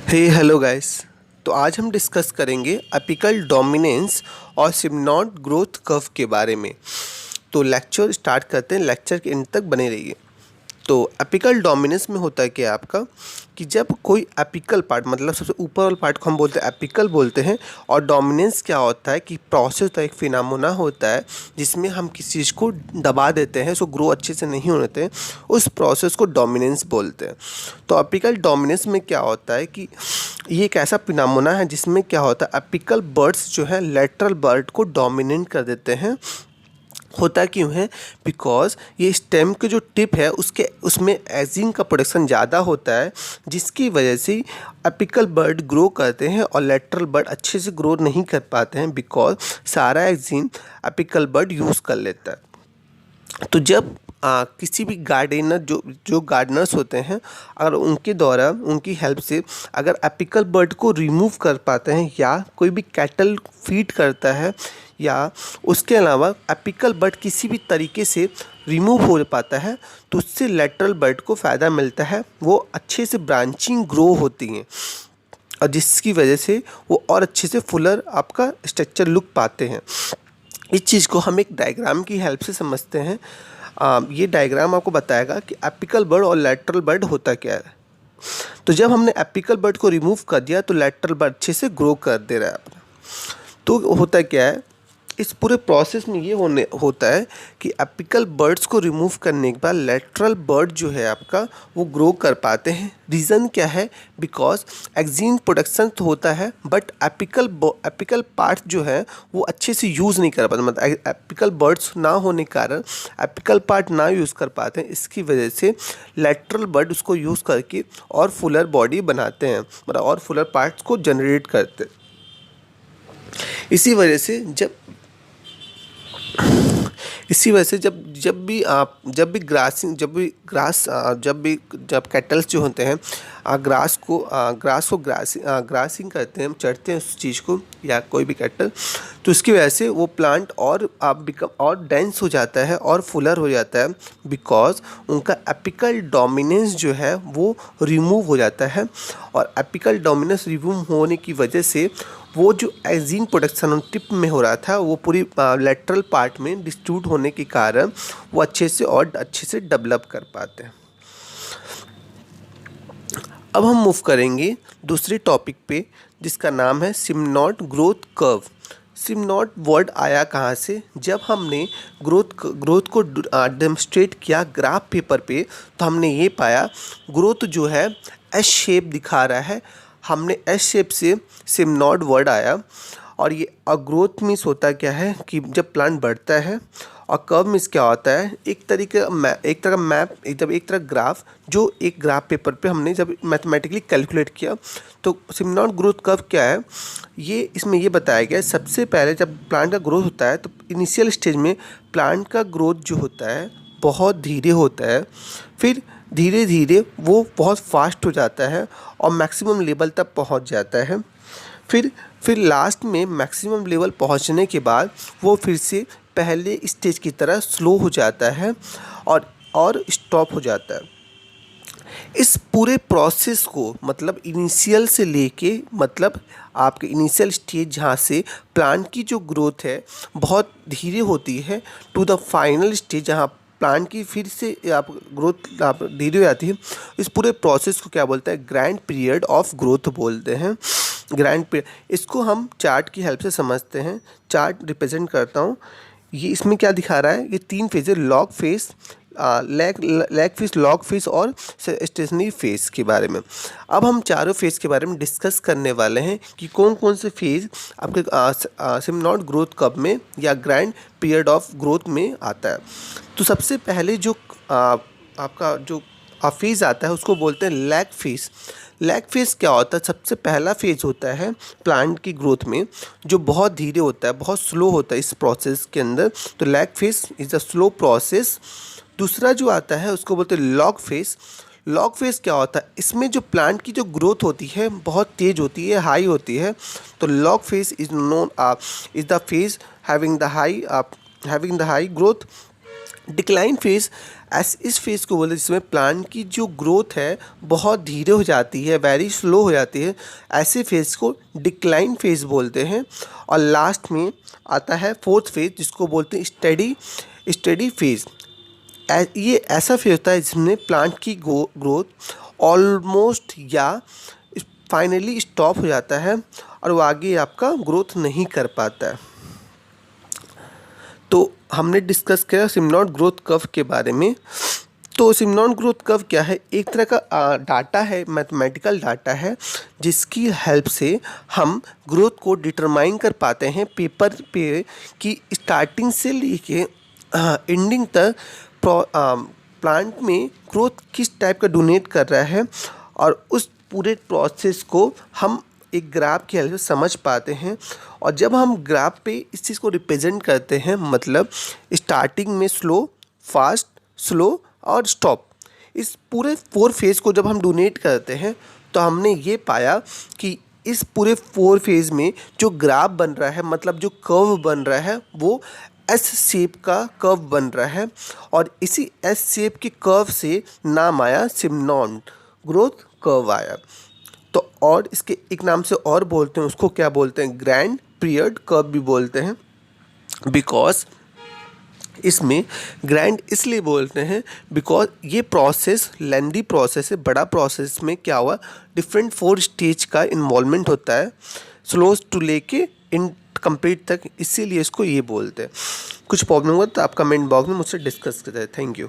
Hello guys. तो आज हम डिस्कस करेंगे अपिकल डोमिनेंस और सिम्नॉड ग्रोथ कर्व के बारे में। तो लेक्चर स्टार्ट करते हैं, लेक्चर के एंड तक बने रहिए। तो एपिकल डोमिनेंस में होता है क्या आपका कि जब कोई एपिकल पार्ट मतलब सबसे ऊपर वाला पार्ट को हम बोलते हैं एपिकल बोलते हैं, और डोमिनेंस क्या होता है कि प्रोसेस होता है, एक फिनोमेना होता है जिसमें हम किसी चीज़ को दबा देते हैं, उसको ग्रो अच्छे से नहीं होने देते हैं, उस प्रोसेस को डोमिनेंस बोलते हैं। तो एपिकल डोमिनेंस में क्या होता है कि ये एक ऐसा फिनोमेना है जिसमें क्या होता है एपिकल बर्ड्स जो है लेटरल बर्ड को डोमिनेट कर देते हैं। होता क्यों है? बिकॉज ये स्टेम के जो टिप है उसमें एजिन का प्रोडक्शन ज़्यादा होता है, जिसकी वजह से एपिकल बर्ड ग्रो करते हैं और लेटरल बर्ड अच्छे से ग्रो नहीं कर पाते हैं, बिकॉज सारा एजिन एपिकल बर्ड यूज़ कर लेता है। तो जब किसी भी गार्डनर जो गार्डनर्स होते हैं, अगर उनके द्वारा उनकी हेल्प से अगर एपिकल बर्ड को रिमूव कर पाते हैं, या कोई भी कैटल फीड करता है, या उसके अलावा एपिकल बर्ड किसी भी तरीके से रिमूव हो पाता है, तो उससे लेटरल बर्ड को फ़ायदा मिलता है, वो अच्छे से ब्रांचिंग ग्रो होती हैं और जिसकी वजह से वो और अच्छे से फुलर आपका स्ट्रक्चर लुक पाते हैं। इस चीज़ को हम एक डायग्राम की हेल्प से समझते हैं। ये डायग्राम आपको बताएगा कि एपिकल बर्ड और लेटरल बर्ड होता क्या है। तो जब हमने एपिकल बर्ड को रिमूव कर दिया तो लेटरल बर्ड अच्छे से ग्रो कर दे रहा है अपना। तो होता क्या है, इस पूरे प्रोसेस में ये होता है कि एपिकल बर्ड्स को रिमूव करने के बाद लेटरल बर्ड जो है आपका वो ग्रो कर पाते हैं। रीज़न क्या है? बिकॉज एक्जीन प्रोडक्शन तो होता है, बट एपिकल पार्ट जो है वो अच्छे से यूज़ नहीं कर पाते, मतलब एपिकल बर्ड्स ना होने के कारण एपिकल पार्ट ना यूज़ कर पाते हैं। इसकी वजह से लेटरल बर्ड उसको यूज़ करके और फुलर बॉडी बनाते हैं, मतलब और फुलर पार्ट्स को जनरेट करते हैं। इसी वजह से जब कैटल्स जो होते हैं ग्रासिंग करते हैं, चढ़ते हैं उस चीज़ को, या कोई भी कैटल, तो उसकी वजह से वो प्लांट और डेंस हो जाता है और फुलर हो जाता है, बिकॉज उनका एपिकल डोमिनेंस जो है वो रिमूव हो जाता है। और एपिकल डोमिनेंस रिमूव होने की वजह से वो जो एजीन प्रोडक्शन टिप में हो रहा था वो पूरी लेटरल पार्ट में डिस्ट्रीब्यूट होने के कारण वो अच्छे से डेवलप कर पाते हैं। अब हम मूव करेंगे दूसरे टॉपिक पे, जिसका नाम है सिम्नॉड ग्रोथ कर्व। सिम्नॉड वर्ड आया कहाँ से? जब हमने ग्रोथ को डेमोन्स्ट्रेट किया ग्राफ पेपर पे, तो हमने ये पाया ग्रोथ जो है एस शेप दिखा रहा है। हमने एस शेप से सिम्नॉड वर्ड आया। और ये ग्रोथ मीन्स होता क्या है कि जब प्लांट बढ़ता है, और कर्व मीन्स क्या होता है? एक तरह ग्राफ, जो एक ग्राफ पेपर पे हमने जब मैथमेटिकली कैलकुलेट किया। तो सिम्नॉड ग्रोथ कर्व क्या है? ये इसमें ये बताया गया है, सबसे पहले जब प्लांट का ग्रोथ होता है तो इनिशियल स्टेज में प्लांट का ग्रोथ जो होता है बहुत धीरे होता है, फिर धीरे धीरे वो बहुत फास्ट हो जाता है और मैक्सिमम लेवल तक पहुंच जाता है। फिर लास्ट में मैक्सिमम लेवल पहुंचने के बाद वो फिर से पहले स्टेज की तरह स्लो हो जाता है और स्टॉप हो जाता है। इस पूरे प्रोसेस को मतलब इनिशियल से लेके, मतलब आपके इनिशियल स्टेज जहाँ से प्लांट की जो ग्रोथ है बहुत धीरे होती है, टू द फाइनल स्टेज जहाँ प्लांट की फिर से आप ग्रोथ आप धीरे हो जाती है, इस पूरे प्रोसेस को क्या बोलते हैं? ग्रैंड पीरियड ऑफ ग्रोथ बोलते हैं। ग्रैंड पीरियड, इसको हम चार्ट की हेल्प से समझते हैं। चार्ट रिप्रेजेंट करता हूँ। ये इसमें क्या दिखा रहा है? ये 3 फेज है, log phase, lag phase, log phase और स्टेशनरी फेज के बारे में। अब हम चारों फेज के बारे में डिस्कस करने वाले हैं कि कौन कौन से फेज आपके सिम्नॉड ग्रोथ कर्व में या ग्रैंड पीरियड ऑफ ग्रोथ में आता है। तो सबसे पहले जो आपका जो फेज आता है उसको बोलते हैं लैग फेज। लैग फेज क्या होता है? सबसे पहला फेज होता है प्लांट की ग्रोथ में जो बहुत धीरे होता है, बहुत स्लो होता है इस प्रोसेस के अंदर। तो lag phase is a slow process. दूसरा जो आता है उसको बोलते हैं लॉग फेज। लॉग फेज क्या होता है? इसमें जो प्लांट की जो ग्रोथ होती है बहुत तेज़ होती है, हाई होती है। तो log phase is the phase having the high growth. Decline phase इस फेज़ को बोलते हैं जिसमें प्लांट की जो ग्रोथ है बहुत धीरे हो जाती है, वेरी स्लो हो जाती है। ऐसे फेज़ को डिक्लाइन फेज़ बोलते हैं। और लास्ट में आता है फोर्थ फेज़ जिसको बोलते हैं स्टडी फेज़। ये ऐसा फेज़ होता है जिसमें प्लांट की ग्रोथ ऑलमोस्ट या फाइनली स्टॉप हो जाता है और वो आगे आपका ग्रोथ नहीं कर पाता है। तो हमने डिस्कस किया सिमनॉट ग्रोथ कर्व के बारे में। तो सिमनॉट ग्रोथ कर्व क्या है? एक तरह का डाटा है, मैथमेटिकल डाटा है, जिसकी हेल्प से हम ग्रोथ को डिटरमाइन कर पाते हैं पेपर पे कि स्टार्टिंग से लेके एंडिंग तक प्लांट में ग्रोथ किस टाइप का डोनेट कर रहा है, और उस पूरे प्रोसेस को हम एक ग्राफ की हेल्प से समझ पाते हैं। और जब हम ग्राफ पे इस चीज़ को रिप्रेजेंट करते हैं, मतलब स्टार्टिंग में स्लो, फास्ट, स्लो और स्टॉप, इस पूरे 4 फेज़ को जब हम डोनेट करते हैं तो हमने ये पाया कि इस पूरे 4 फेज़ में जो ग्राफ बन रहा है, मतलब जो कर्व बन रहा है, वो एस शेप का कर्व बन रहा है। और इसी एस शेप के कर्व से नाम आया सिमनॉट ग्रोथ कर्व आया। तो और इसके एक नाम से और बोलते हैं, उसको क्या बोलते हैं? ग्रैंड पीरियड कर्व भी बोलते हैं। बिकॉज इसमें ग्रैंड इसलिए बोलते हैं बिकॉज ये प्रोसेस लेंदी प्रोसेस है, बड़ा प्रोसेस में क्या हुआ, डिफरेंट 4 स्टेज का इन्वॉल्वमेंट होता है, स्लो टू लेके इन कंप्लीट तक, इसीलिए इसको ये बोलते हैं। कुछ प्रॉब्लम हुआ तो आप कमेंट बॉक्स में मुझसे डिस्कस करते हैं। Thank you.